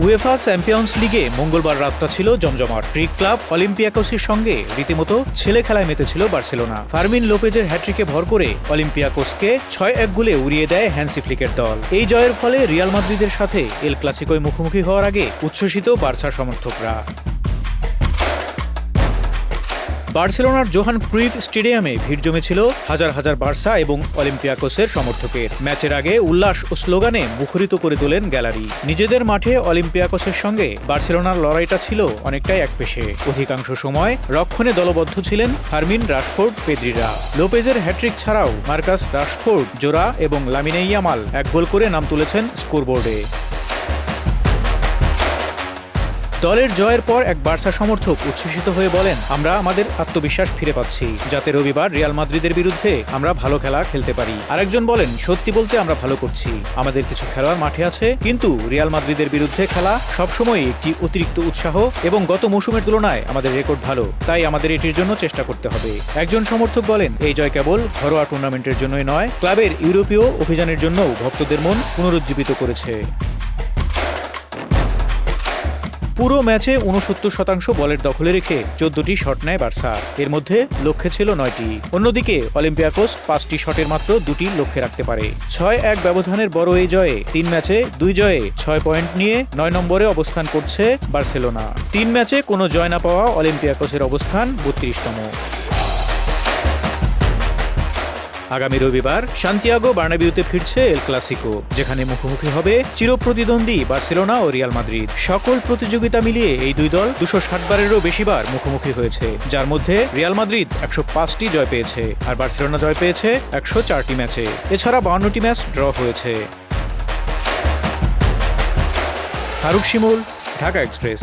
UEFA champions লিগে মঙ্গলবার রাতটা ছিল জমজমাট। গ্রিক ক্লাব অলিম্পিয়াকোসের সঙ্গে রীতিমতো ছেলে খেলায় মেতেছিল বার্সেলোনা। ফার্মিন লোপেজের হ্যাট্রিকে ভর করে অলিম্পিয়াকোসকে 6-1 গোলে উড়িয়ে দেয় হ্যান্সি ফ্লিকের দল। এই জয়ের ফলে রিয়াল মাদ্রিদের সাথে এল ক্লাসিকোয় মুখোমুখি হওয়ার আগে উচ্ছ্বসিত বার্সা সমর্থকরা। বার্সেলোনার জোহান ক্রুইফ স্টেডিয়ামে ভিড় জমেছিল হাজার হাজার বার্সা এবং অলিম্পিয়াকোসের সমর্থকের। ম্যাচের আগে উল্লাস ও স্লোগানে মুখরিত করে তোলেন গ্যালারি। নিজেদের মাঠে অলিম্পিয়াকোসের সঙ্গে বার্সেলোনার লড়াইটা ছিল অনেকটাই একপেশে। অধিকাংশ সময় রক্ষণে দলবদ্ধ ছিলেন ফার্মিন, রাশফোর্ড, পেদ্রিরা। লোপেজের হ্যাট্রিক ছাড়াও মার্কাস রাশফোর্ড, জোরা এবং লামিনে ইয়ামাল 1 গোল করে নাম তুলেছেন স্কোরবোর্ডে। দলের জয়ের পর এক বার্সা সমর্থক উচ্ছ্বসিত হয়ে বলেন, আমরা আমাদের আত্মবিশ্বাস ফিরে পাচ্ছি, যাতে রবিবার রিয়াল মাদ্রিদের বিরুদ্ধে আমরা ভালো খেলা খেলতে পারি। আরেকজন বলেন, সত্যি বলতে আমরা ভালো করছি, আমাদের কিছু খেলোয়াড় মাঠে আছে, কিন্তু রিয়াল মাদ্রিদের বিরুদ্ধে খেলা সবসময় একটি অতিরিক্ত উৎসাহ এবং গত মৌসুমের তুলনায় আমাদের রেকর্ড ভালো, তাই আমাদের এটির জন্য চেষ্টা করতে হবে। একজন সমর্থক বলেন, এই জয় কেবল ঘরোয়া টুর্নামেন্টের জন্যই নয়, ক্লাবের ইউরোপীয় অভিযানের জন্যও ভক্তদের মন পুনরুজ্জীবিত করেছে। পুরো ম্যাচে 69% বলের দখলে রেখে 14টি শট নেয় বার্সা। এর মধ্যে লক্ষ্যে ছিল 9টি। অন্যদিকে অলিম্পিয়াকোস 5টি শটের মাত্র 2টি লক্ষ্যে রাখতে পারে। 6-1 ব্যবধানের বড় এই জয়ে 3 ম্যাচে 2 জয়ে 6 পয়েন্ট নিয়ে 9 নম্বরে অবস্থান করছে বার্সেলোনা। 3 ম্যাচে কোনো জয় না পাওয়া অলিম্পিয়াকোসের অবস্থান 32তম। আগামী রবিবার সান্তিয়াগো বার্নাবিউতে ফিরছে এল ক্লাসিকো, যেখানে মুখোমুখি হবে চিরপ্রতিদ্বন্দ্বী বার্সেলোনা ও রিয়াল মাদ্রিদ। সকল প্রতিযোগিতা মিলিয়ে এই দুই দল 260 বারেরও বেশি বার মুখোমুখি হয়েছে, যার মধ্যে রিয়াল মাদ্রিদ 105টি জয় পেয়েছে আর বার্সেলোনা জয় পেয়েছে 104টি ম্যাচে। এছাড়া 52টি ম্যাচ ড্র হয়েছে। ফারুক শিমুল, ঢাকা এক্সপ্রেস।